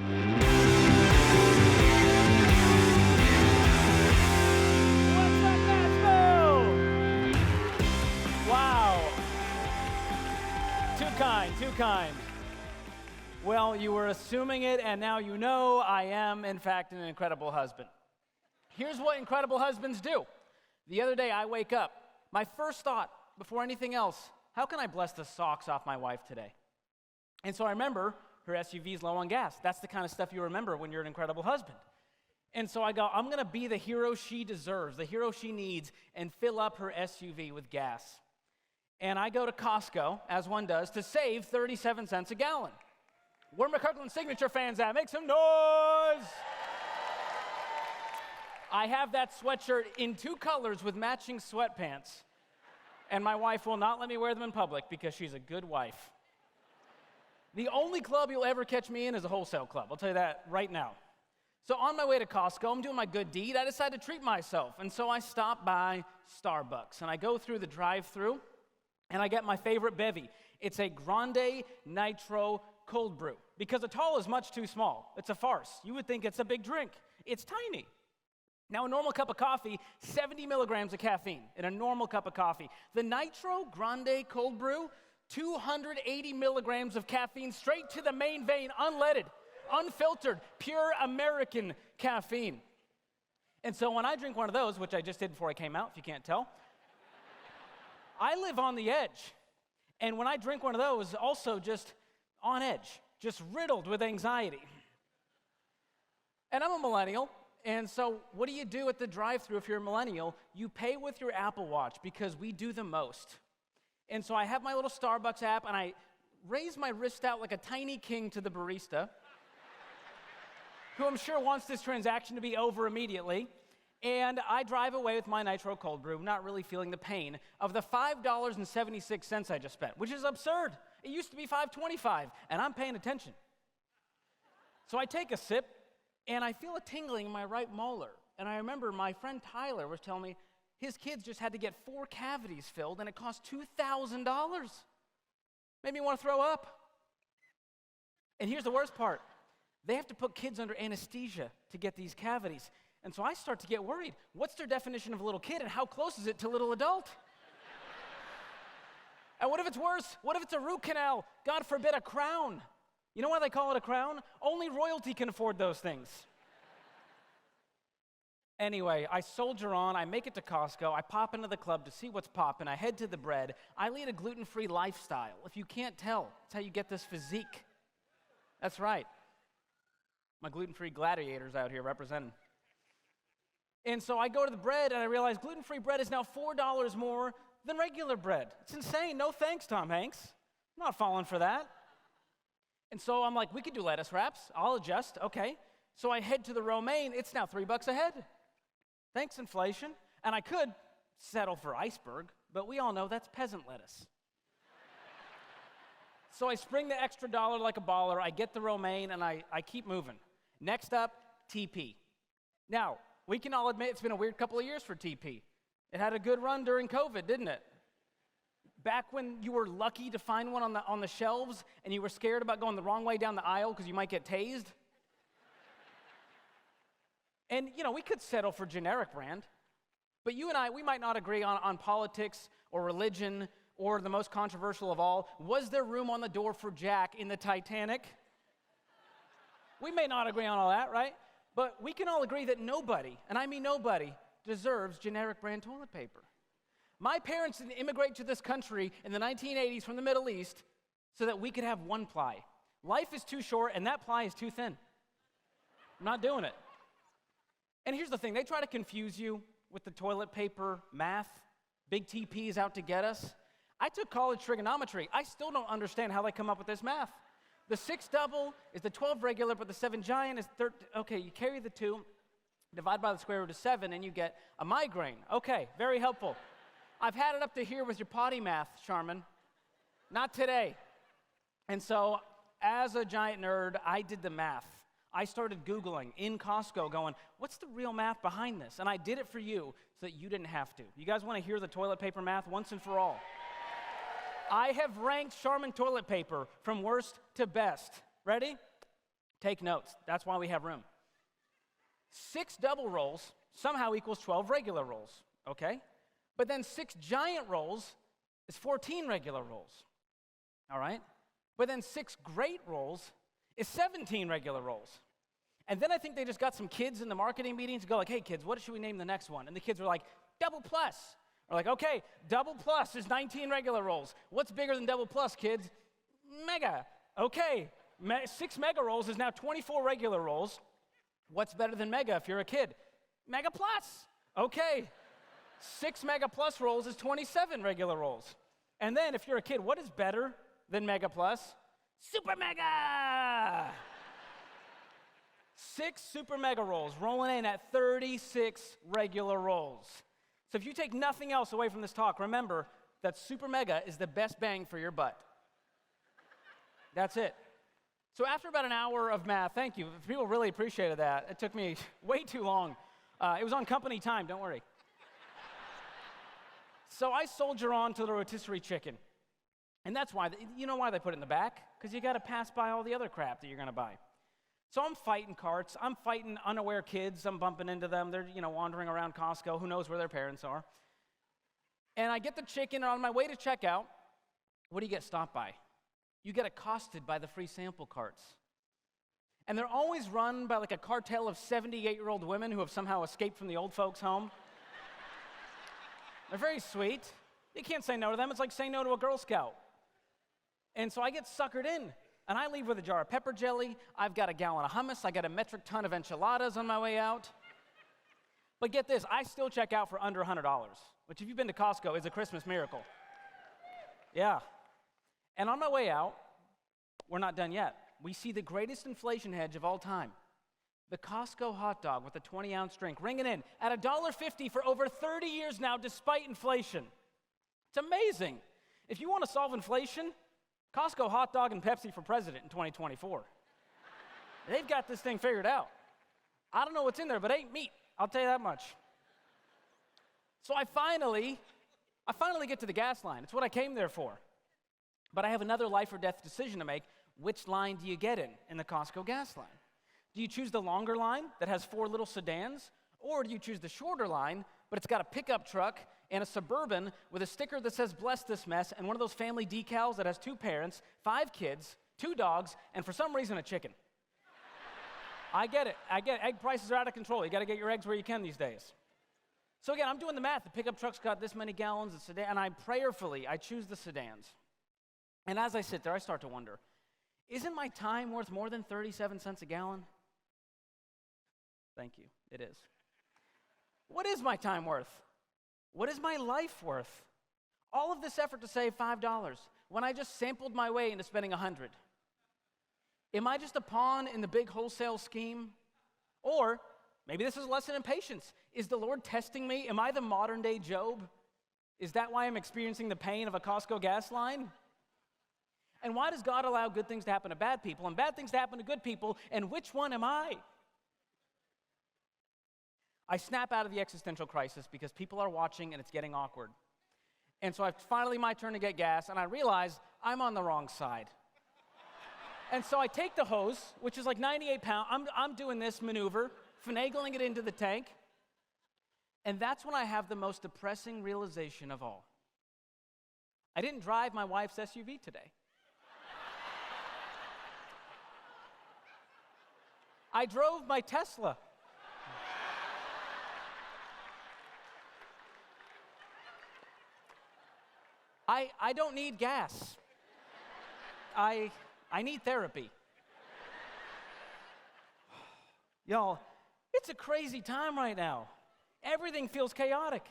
What's up, Nashville? Wow. Too kind, too kind. Well, you were assuming it, and now you know I am, in fact, an incredible husband. Here's what incredible husbands do. The other day, I wake up. My first thought, before anything else, how can I bless the socks off my wife today? And so I remember her SUV's low on gas. That's the kind of stuff you remember when you're an incredible husband. And so I go, I'm going to be the hero she deserves, the hero she needs, and fill up her SUV with gas. And I go to Costco, as one does, to save 37 cents a gallon. Where are my Kirkland Signature fans at? Make some noise! I have that sweatshirt in 2 colors with matching sweatpants. And my wife will not let me wear them in public because she's a good wife. The only club you'll ever catch me in is a wholesale club. I'll tell you that right now. So on my way to Costco, I'm doing my good deed. I decide to treat myself. And so I stop by Starbucks. And I go through the drive-thru, and I get my favorite bevy. It's a Grande Nitro Cold Brew. Because a tall is much too small. It's a farce. You would think it's a big drink. It's tiny. Now, a normal cup of coffee, 70 milligrams of caffeine in a normal cup of coffee. The Nitro Grande Cold Brew, 280 milligrams of caffeine straight to the main vein, unleaded, unfiltered, pure American caffeine. And so when I drink one of those, which I just did before I came out, if you can't tell, I live on the edge. And when I drink one of those, also just on edge, just riddled with anxiety. And I'm a millennial. And so what do you do at the drive-thru if you're a millennial? You pay with your Apple Watch because we do the most. And so I have my little Starbucks app, and I raise my wrist out like a tiny king to the barista, who I'm sure wants this transaction to be over immediately. And I drive away with my Nitro Cold Brew, not really feeling the pain of the $5.76 I just spent, which is absurd. It used to be $5.25, and I'm paying attention. So I take a sip, and I feel a tingling in my right molar. And I remember my friend Tyler was telling me his kids just had to get 4 cavities filled, and it cost $2,000. Made me want to throw up. And here's the worst part. They have to put kids under anesthesia to get these cavities. And so I start to get worried. What's their definition of a little kid, and how close is it to little adult? And what if it's worse? What if it's a root canal? God forbid, a crown. You know why they call it a crown? Only royalty can afford those things. Anyway, I soldier on. I make it to Costco. I pop into the club to see what's popping. I head to the bread. I lead a gluten-free lifestyle. If you can't tell, that's how you get this physique. That's right. My gluten-free gladiators out here representing. And so I go to the bread, and I realize gluten-free bread is now $4 more than regular bread. It's insane. No thanks, Tom Hanks. I'm not falling for that. And so I'm like, we could do lettuce wraps. I'll adjust. Okay. So I head to the romaine. It's now $3 a head. Thanks, inflation. And I could settle for iceberg, but we all know that's peasant lettuce. So I spring the extra dollar like a baller. I get the romaine, and I keep moving. Next up, TP. Now, we can all admit it's been a weird couple of years for TP. It had a good run during COVID, didn't it? Back when you were lucky to find one on the shelves and you were scared about going the wrong way down the aisle because you might get tased. And, you know, we could settle for generic brand, but you and I, we might not agree on politics or religion or the most controversial of all. Was there room on the door for Jack in the Titanic? We may not agree on all that, right? But we can all agree that nobody, and I mean nobody, deserves generic brand toilet paper. My parents didn't immigrate to this country in the 1980s from the Middle East so that we could have one ply. Life is too short, and that ply is too thin. I'm not doing it. And here's the thing. They try to confuse you with the toilet paper math. Big TP is out to get us. I took college trigonometry. I still don't understand how they come up with this math. The 6 double is the 12 regular, but the 7 giant is 13. Okay, you carry the 2, divide by the square root of 7, and you get a migraine. Okay, very helpful. I've had it up to here with your potty math, Charmin. Not today. And so, as a giant nerd, I did the math. I started Googling in Costco going, what's the real math behind this? And I did it for you so that you didn't have to. You guys want to hear the toilet paper math once and for all? I have ranked Charmin toilet paper from worst to best. Ready? Take notes. That's why we have room. 6 double rolls somehow equals 12 regular rolls, okay? But then 6 giant rolls is 14 regular rolls, all right? But then 6 great rolls is 17 regular rolls. And then I think they just got some kids in the marketing meetings to go like, hey, kids, what should we name the next one? And the kids were like, double plus. Or like, okay, double plus is 19 regular rolls. What's bigger than double plus, kids? Mega. Okay, 6 mega rolls is now 24 regular rolls. What's better than mega if you're a kid? Mega plus. Okay, 6 mega plus rolls is 27 regular rolls. And then if you're a kid, what is better than mega plus? Super mega. 6 super mega rolls rolling in at 36 regular rolls. So if you take nothing else away from this talk, remember that super mega is the best bang for your butt. That's it. So after about an hour of math, thank you. People really appreciated that. It took me way too long. It was on company time, don't worry. So I soldier on to the rotisserie chicken. And that's why, you know why they put it in the back? Because you got to pass by all the other crap that you're going to buy. So I'm fighting carts. I'm fighting unaware kids. I'm bumping into them. They're, wandering around Costco. Who knows where their parents are? And I get the chicken, and on my way to checkout, what do you get stopped by? You get accosted by the free sample carts. And they're always run by like a cartel of 78-year-old women who have somehow escaped from the old folks' home. They're very sweet. You can't say no to them. It's like saying no to a Girl Scout. And so I get suckered in. And I leave with a jar of pepper jelly. I've got a gallon of hummus. I got a metric ton of enchiladas on my way out. But get this, I still check out for under $100, which if you've been to Costco is a Christmas miracle. Yeah. And on my way out, we're not done yet. We see the greatest inflation hedge of all time. The Costco hot dog with a 20-ounce drink ringing in at $1.50 for over 30 years now despite inflation. It's amazing. If you want to solve inflation, Costco hot dog and Pepsi for president in 2024. They've got this thing figured out. I don't know what's in there, but it ain't meat. I'll tell you that much. So I finally get to the gas line. It's what I came there for. But I have another life or death decision to make. Which line do you get in the Costco gas line? Do you choose the longer line that has 4 little sedans? Or do you choose the shorter line, but it's got a pickup truck and a Suburban with a sticker that says bless this mess and one of those family decals that has 2 parents, 5 kids, 2 dogs, and for some reason a chicken? I get it. Egg prices are out of control. You got to get your eggs where you can these days. So again, I'm doing the math. The pickup truck's got this many gallons of sedan, and I choose the sedans. And as I sit there, I start to wonder, isn't my time worth more than 37 cents a gallon? Thank you. It is. What is my time worth? What is my life worth? All of this effort to save $5 when I just sampled my way into spending $100. Am I just a pawn in the big wholesale scheme? Or maybe this is a lesson in patience. Is the Lord testing me? Am I the modern day Job? Is that why I'm experiencing the pain of a Costco gas line? And why does God allow good things to happen to bad people and bad things to happen to good people? And which one am I? I snap out of the existential crisis because people are watching and it's getting awkward. And so it's finally my turn to get gas, and I realize I'm on the wrong side. And so I take the hose, which is like 98 pounds. I'm doing this maneuver, finagling it into the tank. And that's when I have the most depressing realization of all. I didn't drive my wife's SUV today. I drove my Tesla. I don't need gas. I need therapy. Y'all, it's a crazy time right now. Everything feels chaotic.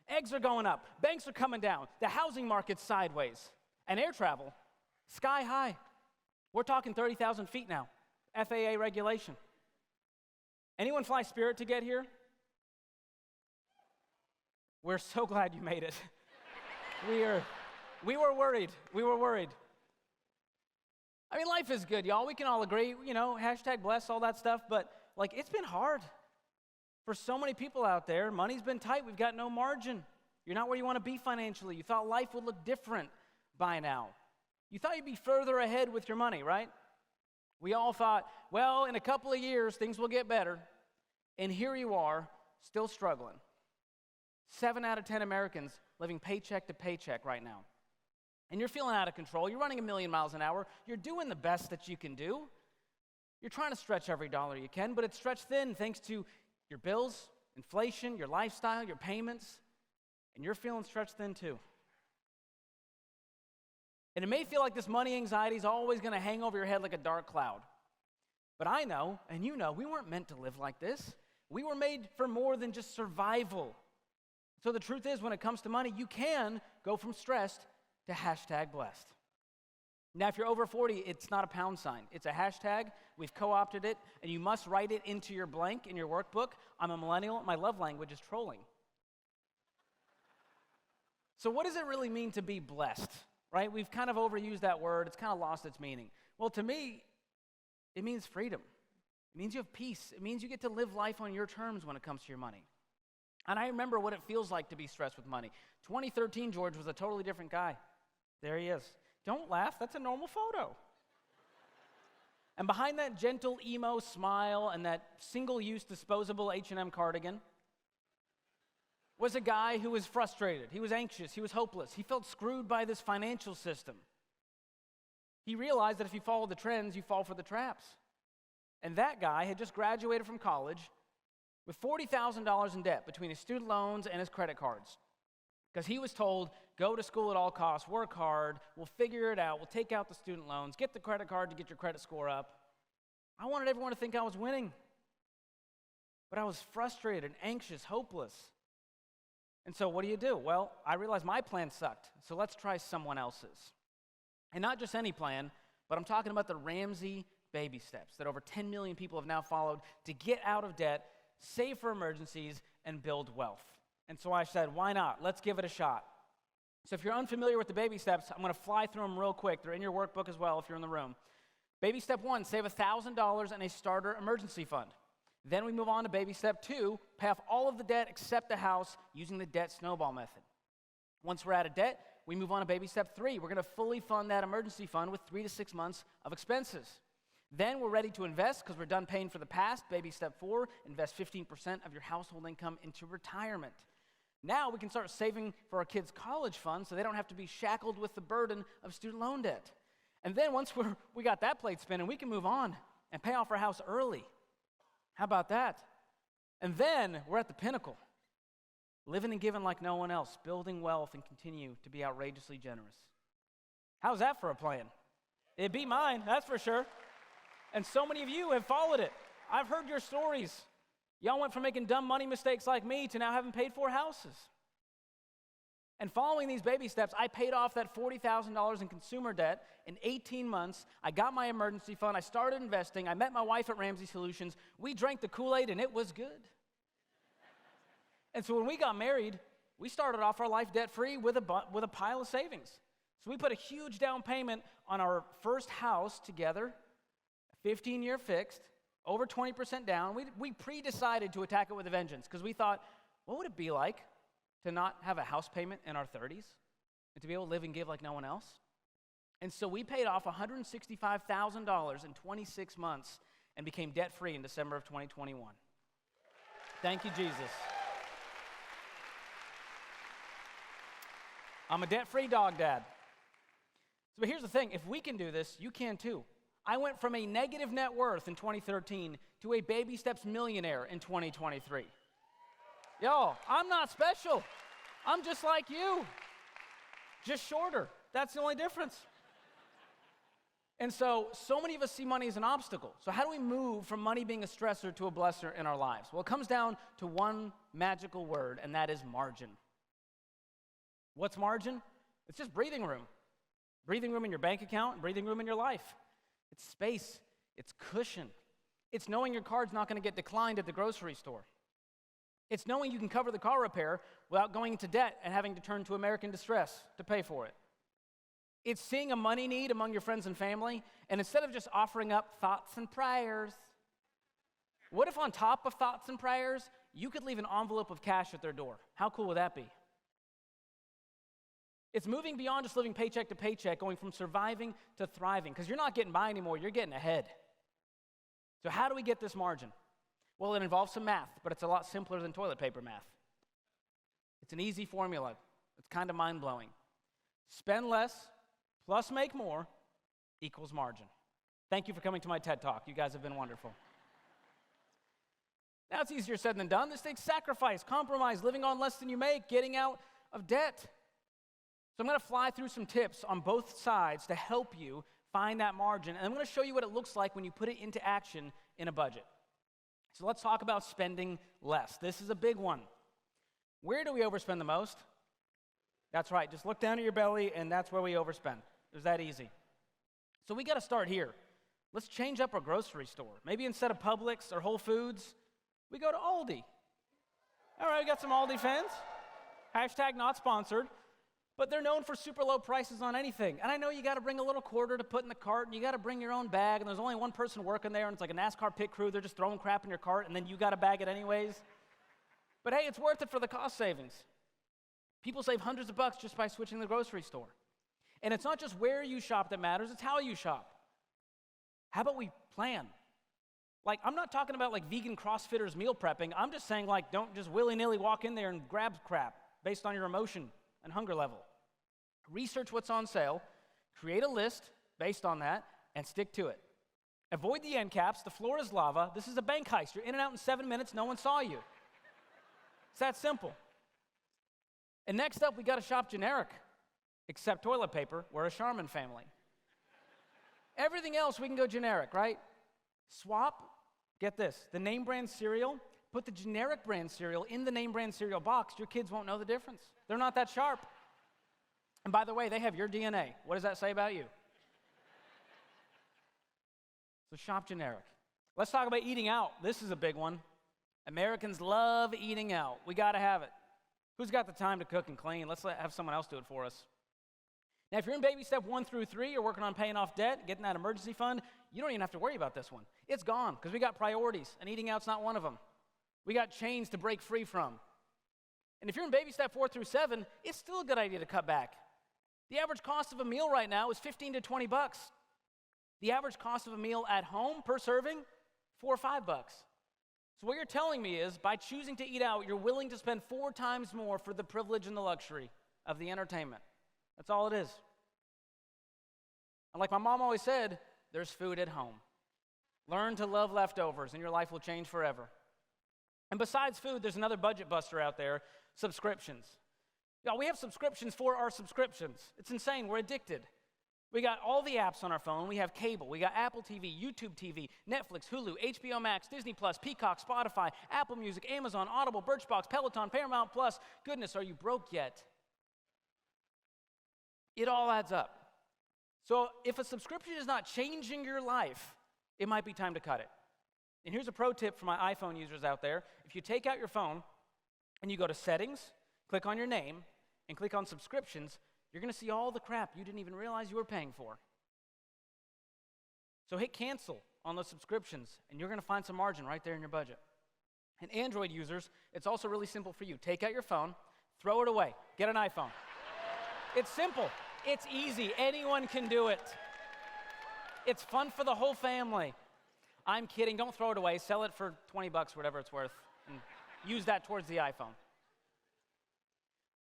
Eggs are going up. Banks are coming down. The housing market's sideways. And air travel, sky high. We're talking 30,000 feet now. FAA regulation. Anyone fly Spirit to get here? We're so glad you made it. We were worried. I mean, life is good, y'all. We can all agree, hashtag bless, all that stuff, but it's been hard. For so many people out there, money's been tight. We've got no margin. You're not where you want to be financially. You thought life would look different by now. You thought you'd be further ahead with your money, right? We all thought, well, in a couple of years, things will get better. And here you are, still struggling. 7 out of 10 Americans living paycheck to paycheck right now. And you're feeling out of control. You're running 1,000,000 miles an hour. You're doing the best that you can do. You're trying to stretch every dollar you can, but it's stretched thin thanks to your bills, inflation, your lifestyle, your payments, and you're feeling stretched thin too. And it may feel like this money anxiety is always going to hang over your head like a dark cloud. But I know, and you know, we weren't meant to live like this. We were made for more than just survival. So the truth is, when it comes to money, you can go from stressed to #blessed. Now, if you're over 40, it's not a pound sign. It's a hashtag. We've co-opted it, and you must write it into your blank in your workbook. I'm a millennial. My love language is trolling. So what does it really mean to be blessed, right? We've kind of overused that word. It's kind of lost its meaning. Well, to me, it means freedom. It means you have peace. It means you get to live life on your terms when it comes to your money. And I remember what it feels like to be stressed with money. 2013, George was a totally different guy. There he is. Don't laugh, that's a normal photo. And behind that gentle emo smile and that single-use disposable H&M cardigan was a guy who was frustrated. He was anxious. He was hopeless. He felt screwed by this financial system. He realized that if you follow the trends, you fall for the traps. And that guy had just graduated from college with $40,000 in debt between his student loans and his credit cards. Because he was told, go to school at all costs, work hard, we'll figure it out, we'll take out the student loans, get the credit card to get your credit score up. I wanted everyone to think I was winning. But I was frustrated, anxious, hopeless. And so what do? Well, I realized my plan sucked, so let's try someone else's. And not just any plan, but I'm talking about the Ramsey baby steps that over 10 million people have now followed to get out of debt, save for emergencies, and build wealth. And so I said, why not? Let's give it a shot. So if you're unfamiliar with the baby steps, I'm going to fly through them real quick. They're in your workbook as well if you're in the room. Baby step 1, save $1,000 in a starter emergency fund. Then we move on to baby step 2, pay off all of the debt except the house using the debt snowball method. Once we're out of debt, we move on to baby step 3. We're going to fully fund that emergency fund with 3 to 6 months of expenses. Then we're ready to invest because we're done paying for the past. Baby step 4, invest 15% of your household income into retirement. Now we can start saving for our kids' college funds so they don't have to be shackled with the burden of student loan debt. And then once we got that plate spinning, we can move on and pay off our house early. How about that? And then we're at the pinnacle, living and giving like no one else, building wealth and continue to be outrageously generous. How's that for a plan? It'd be mine, that's for sure. And so many of you have followed it. I've heard your stories. Y'all went from making dumb money mistakes like me to now having paid for houses. And following these baby steps, I paid off that $40,000 in consumer debt in 18 months. I got my emergency fund. I started investing. I met my wife at Ramsey Solutions. We drank the Kool-Aid, and it was good. And so when we got married, we started off our life debt-free with a pile of savings. So we put a huge down payment on our first house together, a 15-year fixed, over 20% down. We pre-decided to attack it with a vengeance because we thought, what would it be like to not have a house payment in our 30s and to be able to live and give like no one else? And so we paid off $165,000 in 26 months and became debt-free in December of 2021. Thank you, Jesus. I'm a debt-free dog dad. But here's the thing, if we can do this, you can too. I went from a negative net worth in 2013 to a baby steps millionaire in 2023. Yo, I'm not special. I'm just like you. Just shorter. That's the only difference. And so many of us see money as an obstacle. So how do we move from money being a stressor to a blesser in our lives? Well, it comes down to one magical word, and that is margin. What's margin? It's just breathing room. Breathing room in your bank account, breathing room in your life. It's space. It's cushion. It's knowing your card's not going to get declined at the grocery store. It's knowing you can cover the car repair without going into debt and having to turn to American Distress to pay for it. It's seeing a money need among your friends and family, and instead of just offering up thoughts and prayers, what if on top of thoughts and prayers, you could leave an envelope of cash at their door? How cool would that be? It's moving beyond just living paycheck to paycheck, going from surviving to thriving, because you're not getting by anymore, you're getting ahead. So how do we get this margin? Well, it involves some math, but it's a lot simpler than toilet paper math. It's an easy formula. It's kind of mind-blowing. Spend less plus make more equals margin. Thank you for coming to my TED Talk. You guys have been wonderful. Now it's easier said than done. This takes sacrifice, compromise, living on less than you make, getting out of debt. So I'm going to fly through some tips on both sides to help you find that margin. And I'm going to show you what it looks like when you put it into action in a budget. So let's talk about spending less. This is a big one. Where do we overspend the most? That's right. Just look down at your belly, and that's where we overspend. It's that easy. So we got to start here. Let's change up our grocery store. Maybe instead of Publix or Whole Foods, we go to Aldi. All right, we got some Aldi fans. Hashtag not sponsored. But they're known for super low prices on anything. And I know you got to bring a little quarter to put in the cart, and you got to bring your own bag, and there's only one person working there, and it's like a NASCAR pit crew. They're just throwing crap in your cart, and then you got to bag it anyways. But hey, it's worth it for the cost savings. People save hundreds of bucks just by switching the grocery store. And it's not just where you shop that matters, it's how you shop. How about we plan? Like, I'm not talking about like vegan CrossFitters meal prepping. I'm just saying, like, don't just willy-nilly walk in there and grab crap based on your emotion and hunger level. Research what's on sale, create a list based on that, and stick to it. Avoid the end caps. The floor is lava. This is a bank heist. You're in and out in 7 minutes. No one saw you. It's that simple. And next up, we got to shop generic, except toilet paper. We're a Charmin family. Everything else, we can go generic, right? Swap, get this, the name brand cereal, put the generic brand cereal in the name brand cereal box. Your kids won't know the difference. They're not that sharp. And by the way, they have your DNA. What does that say about you? So shop generic. Let's talk about eating out. This is a big one. Americans love eating out. We got to have it. Who's got the time to cook and clean? Let's have someone else do it for us. Now, if you're in baby step 1 through 3, you're working on paying off debt, getting that emergency fund, you don't even have to worry about this one. It's gone because we got priorities, and eating out's not one of them. We got chains to break free from. And if you're in baby step 4 through 7, it's still a good idea to cut back. The average cost of a meal right now is 15 to 20 bucks. The average cost of a meal at home per serving, 4 or 5 bucks. So what you're telling me is, by choosing to eat out, you're willing to spend 4 times more for the privilege and the luxury of the entertainment. That's all it is. And like my mom always said, there's food at home. Learn to love leftovers, and your life will change forever. And besides food, there's another budget buster out there, subscriptions. We have subscriptions for our subscriptions. It's insane. We're addicted. We got all the apps on our phone. We have cable. We got Apple TV, YouTube TV, Netflix, Hulu, HBO Max, Disney Plus, Peacock, Spotify, Apple Music, Amazon, Audible, Birchbox, Peloton, Paramount Plus. Goodness, are you broke yet? It all adds up. So if a subscription is not changing your life, it might be time to cut it. And here's a pro tip for my iPhone users out there. If you take out your phone and you go to Settings, click on your name, and click on Subscriptions, you're going to see all the crap you didn't even realize you were paying for. So hit cancel on those subscriptions, and you're going to find some margin right there in your budget. And Android users, it's also really simple for you. Take out your phone, throw it away, get an iPhone. It's simple. It's easy. Anyone can do it. It's fun for the whole family. I'm kidding. Don't throw it away. Sell it for 20 bucks, whatever it's worth, and use that towards the iPhone.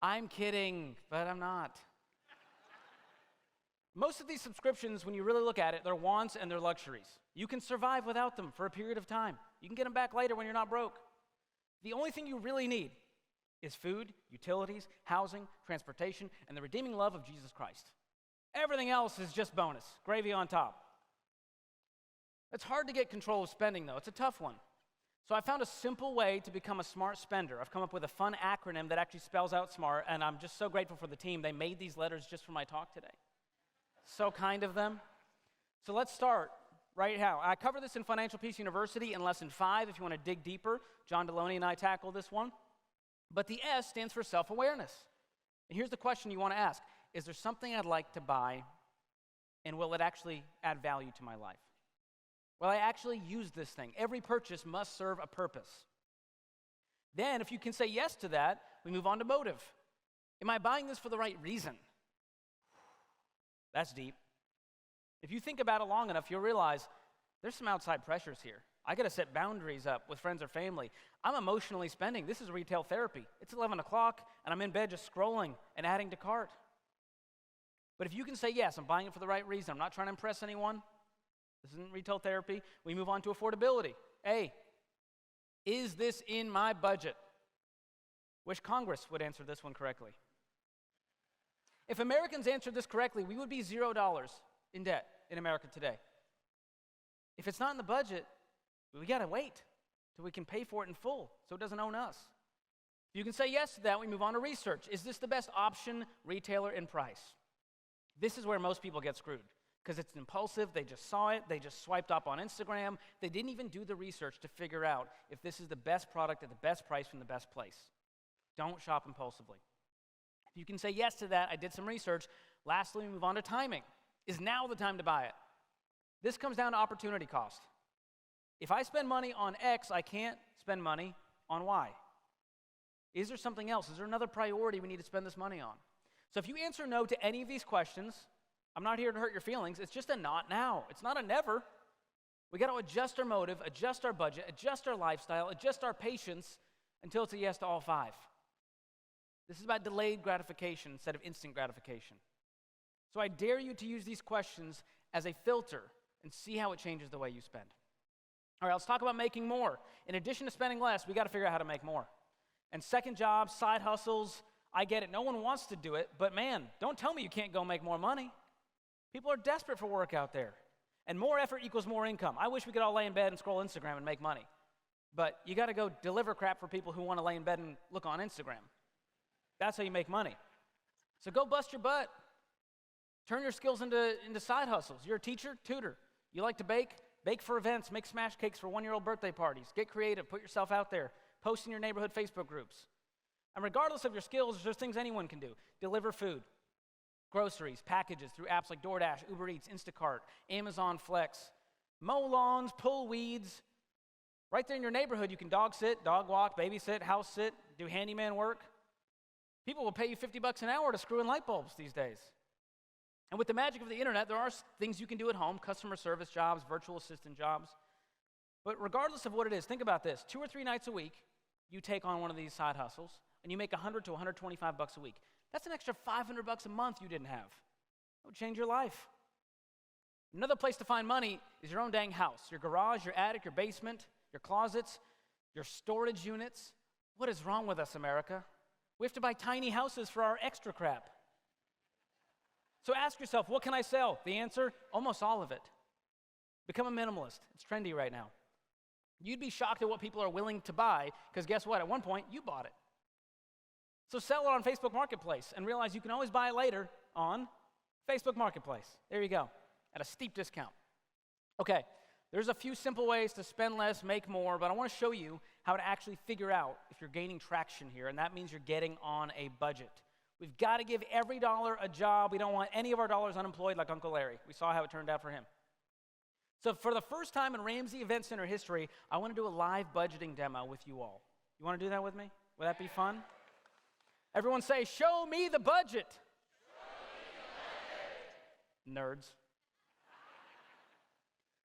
I'm kidding, but I'm not. Most of these subscriptions, when you really look at it, they're wants and they're luxuries. You can survive without them for a period of time. You can get them back later when you're not broke. The only thing you really need is food, utilities, housing, transportation, and the redeeming love of Jesus Christ. Everything else is just bonus, gravy on top. It's hard to get control of spending, though. It's a tough one. So I found a simple way to become a smart spender. I've come up with a fun acronym that actually spells out SMART, and I'm just so grateful for the team. They made these letters just for my talk today. So kind of them. So let's start right now. I cover this in Financial Peace University in Lesson 5 if you want to dig deeper. John Deloney and I tackle this one. But the S stands for self-awareness. And here's the question you want to ask. Is there something I'd like to buy, and will it actually add value to my life? Will I actually use this thing? Every purchase must serve a purpose. Then, if you can say yes to that, we move on to motive. Am I buying this for the right reason? That's deep. If you think about it long enough, you'll realize there's some outside pressures here. I got to set boundaries up with friends or family. I'm emotionally spending. This is retail therapy. It's 11 o'clock, and I'm in bed just scrolling and adding to cart. But if you can say, yes, I'm buying it for the right reason, I'm not trying to impress anyone, this isn't retail therapy, we move on to affordability. Hey, is this in my budget? Wish Congress would answer this one correctly. If Americans answered this correctly, we would be $0 in debt in America today. If it's not in the budget, we got to wait till we can pay for it in full so it doesn't own us. If you can say yes to that, we move on to research. Is this the best option, retailer, and price? This is where most people get screwed because it's impulsive. They just saw it. They just swiped up on Instagram. They didn't even do the research to figure out if this is the best product at the best price from the best place. Don't shop impulsively. If you can say yes to that, I did some research. Lastly, we move on to timing. Is now the time to buy it? This comes down to opportunity cost. If I spend money on X, I can't spend money on Y. Is there something else? Is there another priority we need to spend this money on? So if you answer no to any of these questions, I'm not here to hurt your feelings. It's just a not now. It's not a never. We got to adjust our motive, adjust our budget, adjust our lifestyle, adjust our patience until it's a yes to all 5. This is about delayed gratification instead of instant gratification. So I dare you to use these questions as a filter and see how it changes the way you spend. All right, let's talk about making more. In addition to spending less, we got to figure out how to make more. And second jobs, side hustles, I get it. No one wants to do it, but man, don't tell me you can't go make more money. People are desperate for work out there. And more effort equals more income. I wish we could all lay in bed and scroll Instagram and make money. But you got to go deliver crap for people who want to lay in bed and look on Instagram. That's how you make money. So go bust your butt. Turn your skills into side hustles. You're a teacher, tutor. You like to bake? Bake for events. Make smash cakes for 1-year-old birthday parties. Get creative. Put yourself out there. Post in your neighborhood Facebook groups. And regardless of your skills, there's things anyone can do. Deliver food, groceries, packages through apps like DoorDash, Uber Eats, Instacart, Amazon Flex. Mow lawns, pull weeds. Right there in your neighborhood, you can dog sit, dog walk, babysit, house sit, do handyman work. People will pay you $50 an hour to screw in light bulbs these days. And with the magic of the internet, there are things you can do at home, customer service jobs, virtual assistant jobs. But regardless of what it is, think about this. 2 or 3 nights a week, you take on one of these side hustles, and you make $100 to $125 a week. That's an extra $500 a month you didn't have. That would change your life. Another place to find money is your own dang house, your garage, your attic, your basement, your closets, your storage units. What is wrong with us, America? We have to buy tiny houses for our extra crap. So ask yourself, what can I sell? The answer, almost all of it. Become a minimalist. It's trendy right now. You'd be shocked at what people are willing to buy, because guess what? At one point, you bought it. So sell it on Facebook Marketplace and realize you can always buy it later on Facebook Marketplace. There you go, at a steep discount. Okay, there's a few simple ways to spend less, make more, but I want to show you how to actually figure out if you're gaining traction here, and that means you're getting on a budget. We've got to give every dollar a job. We don't want any of our dollars unemployed like Uncle Larry. We saw how it turned out for him. So for the first time in Ramsey Event Center history, I want to do a live budgeting demo with you all. You want to do that with me? Would that be fun? Everyone say, show me the budget. Nerds.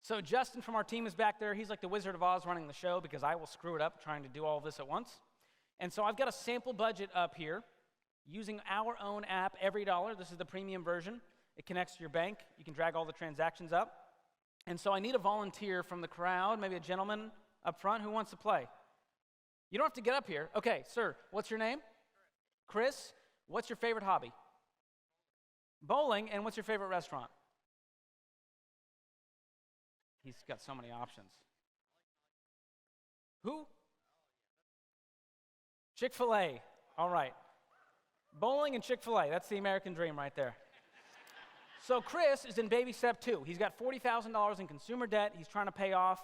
So Justin from our team is back there. He's like the Wizard of Oz running the show because I will screw it up trying to do all of this at once. And so I've got a sample budget up here using our own app, EveryDollar. This is the premium version. It connects to your bank. You can drag all the transactions up. And so I need a volunteer from the crowd, maybe a gentleman up front who wants to play. You don't have to get up here. Okay, sir, what's your name? Chris, what's your favorite hobby? Bowling, and what's your favorite restaurant? He's got so many options. Who? Chick-fil-A. All right. Bowling and Chick-fil-A. That's the American dream right there. So Chris is in baby step 2. He's got $40,000 in consumer debt he's trying to pay off,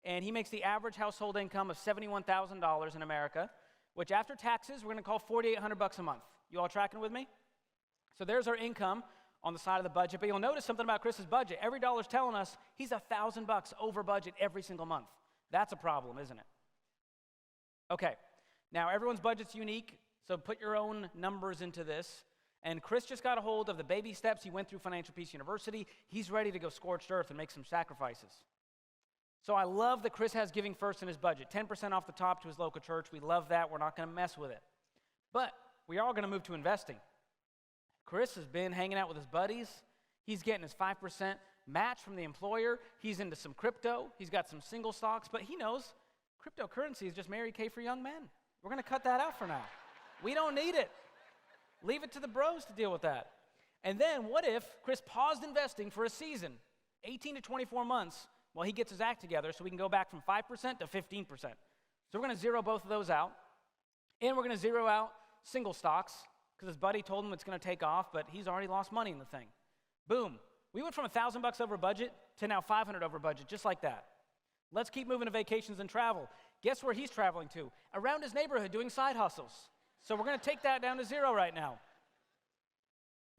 and he makes the average household income of $71,000 in America, which after taxes, we're going to call $4,800 a month. You all tracking with me? So there's our income on the side of the budget, but you'll notice something about Chris's budget. Every dollar's telling us he's $1,000 over budget every single month. That's a problem, isn't it? Okay, now everyone's budget's unique, so put your own numbers into this. And Chris just got a hold of the baby steps he went through Financial Peace University. He's ready to go scorched earth and make some sacrifices. So I love that Chris has Giving First in his budget, 10% off the top to his local church. We love that. We're not going to mess with it. But we are going to move to investing. Chris has been hanging out with his buddies. He's getting his 5% match from the employer. He's into some crypto. He's got some single stocks, but he knows cryptocurrency is just Mary Kay for young men. We're going to cut that out for now. We don't need it. Leave it to the bros to deal with that. And then what if Chris paused investing for a season, 18 to 24 months, while he gets his act together so we can go back from 5% to 15%. So we're going to zero both of those out. And we're going to zero out single stocks because his buddy told him it's going to take off, but he's already lost money in the thing. Boom. We went from $1,000 over budget to now $500 over budget, just like that. Let's keep moving to vacations and travel. Guess where he's traveling to? Around his neighborhood doing side hustles. So we're going to take that down to zero right now.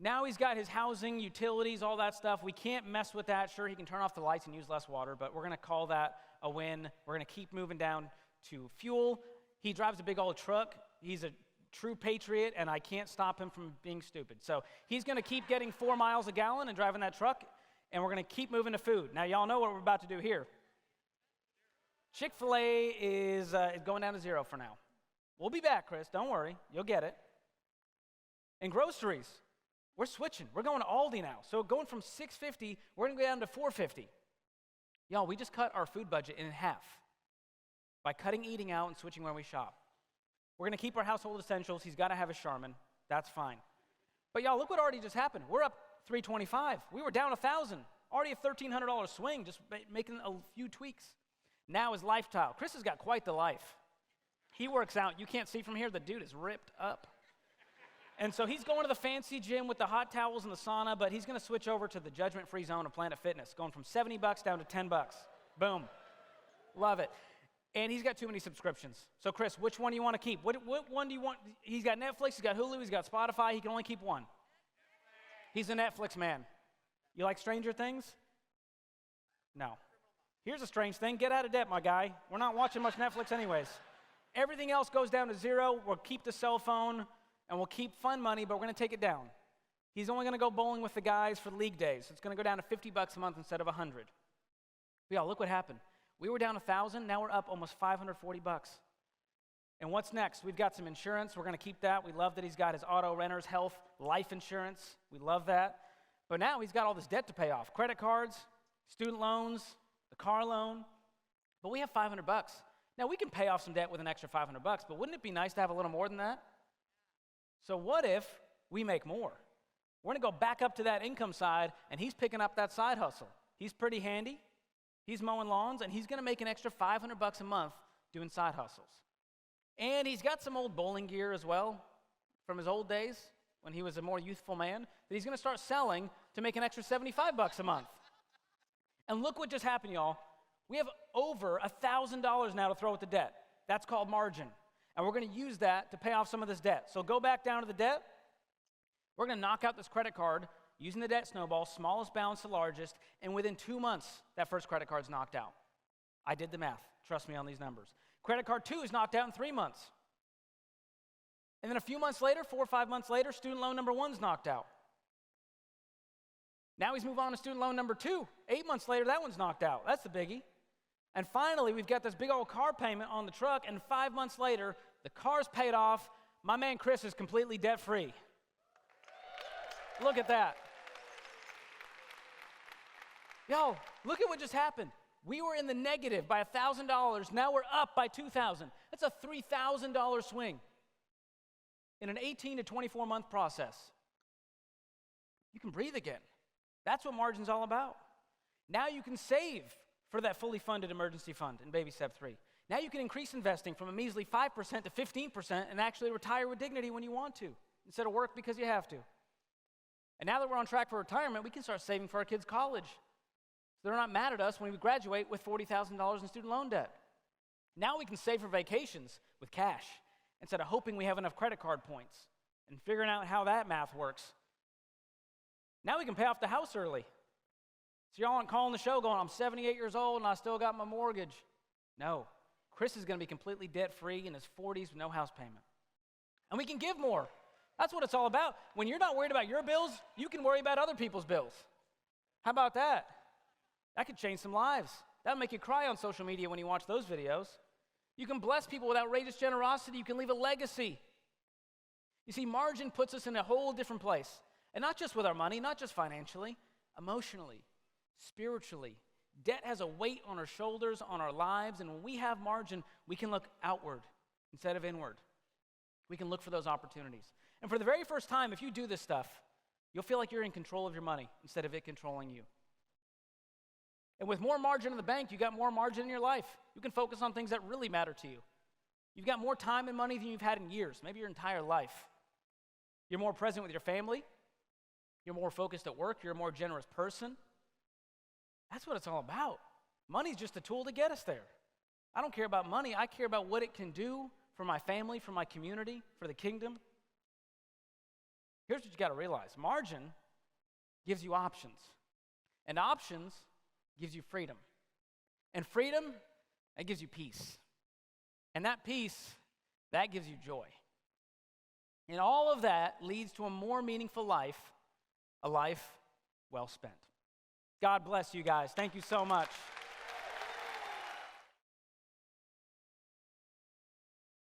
Now he's got his housing, utilities, all that stuff. We can't mess with that. Sure, he can turn off the lights and use less water, but we're going to call that a win. We're going to keep moving down to fuel. He drives a big old truck. He's a true patriot, and I can't stop him from being stupid. So he's going to keep getting 4 miles a gallon and driving that truck, and we're going to keep moving to food. Now, y'all know what we're about to do here. Chick-fil-A is going down to zero for now. We'll be back, Chris. Don't worry. You'll get it. And groceries. We're switching. We're going to Aldi now. So going from $6.50, we're going to go down to $4.50. Y'all, we just cut our food budget in half by cutting eating out and switching where we shop. We're going to keep our household essentials. He's got to have a Charmin. That's fine. But y'all, look what already just happened. We're up $325. We were down $1,000. Already a $1,300 swing, just making a few tweaks. Now his lifestyle. Chris has got quite the life. He works out. You can't see from here. The dude is ripped up. And so he's going to the fancy gym with the hot towels and the sauna, but he's going to switch over to the judgment-free zone of Planet Fitness, going from $70 down to $10. Boom. Love it. And he's got too many subscriptions. So, Chris, which one do you want to keep? What one do you want? He's got Netflix, he's got Hulu, he's got Spotify. He can only keep one. He's a Netflix man. You like Stranger Things? No. Here's a strange thing. Get out of debt, my guy. We're not watching much Netflix anyways. Everything else goes down to zero. We'll keep the cell phone. And we'll keep fun money, but we're going to take it down. He's only going to go bowling with the guys for league days. It's going to go down to $50 a month instead of $100. But y'all, look what happened. We were down $1,000. Now we're up almost $540. And what's next? We've got some insurance. We're going to keep that. We love that he's got his auto, renters, health, life insurance. We love that. But now he's got all this debt to pay off. Credit cards, student loans, the car loan. But we have $500. Now we can pay off some debt with an extra $500, but wouldn't it be nice to have a little more than that? So what if we make more? We're going to go back up to that income side, and he's picking up that side hustle. He's pretty handy. He's mowing lawns, and he's going to make an extra $500 a month doing side hustles. And he's got some old bowling gear as well from his old days when he was a more youthful man that he's going to start selling to make an extra $75 a month. And look what just happened, y'all. We have over $1,000 now to throw at the debt. That's called margin. And we're going to use that to pay off some of this debt. So go back down to the debt. We're going to knock out this credit card using the debt snowball, smallest balance to largest, and within 2 months, that first credit card's knocked out. I did the math. Trust me on these numbers. Credit card 2 is knocked out in 3 months. And then a few months later, 4 or 5 months later, student loan number 1's knocked out. Now he's moved on to student loan number 2. 8 months later, that one's knocked out. That's the biggie. And finally, we've got this big old car payment on the truck, and 5 months later, the car's paid off. My man Chris is completely debt-free. Look at that. Yo, look at what just happened. We were in the negative by $1,000. Now we're up by $2,000. That's a $3,000 swing in an 18 to 24-month process. You can breathe again. That's what margin's all about. Now you can save for that fully funded emergency fund in Baby Step 3. Now you can increase investing from a measly 5% to 15% and actually retire with dignity when you want to, instead of work because you have to. And now that we're on track for retirement, we can start saving for our kids' college. So they're not mad at us when we graduate with $40,000 in student loan debt. Now we can save for vacations with cash instead of hoping we have enough credit card points and figuring out how that math works. Now we can pay off the house early. So y'all aren't calling the show going, I'm 78 years old and I still got my mortgage. No. Chris is going to be completely debt-free in his 40s with no house payment. And we can give more. That's what it's all about. When you're not worried about your bills, you can worry about other people's bills. How about that? That could change some lives. That'll make you cry on social media when you watch those videos. You can bless people with outrageous generosity. You can leave a legacy. You see, margin puts us in a whole different place. And not just with our money, not just financially, emotionally, spiritually. Debt has a weight on our shoulders, on our lives, and when we have margin, we can look outward instead of inward. We can look for those opportunities. And for the very first time, if you do this stuff, you'll feel like you're in control of your money instead of it controlling you. And with more margin in the bank, you got more margin in your life. You can focus on things that really matter to you. You've got more time and money than you've had in years, maybe your entire life. You're more present with your family. You're more focused at work. You're a more generous person. That's what it's all about. Money's just a tool to get us there. I don't care about money. I care about what it can do for my family, for my community, for the kingdom. Here's what you got to realize. Margin gives you options. And options gives you freedom. And freedom, that gives you peace. And that peace, that gives you joy. And all of that leads to a more meaningful life, a life well spent. God bless you guys. Thank you so much.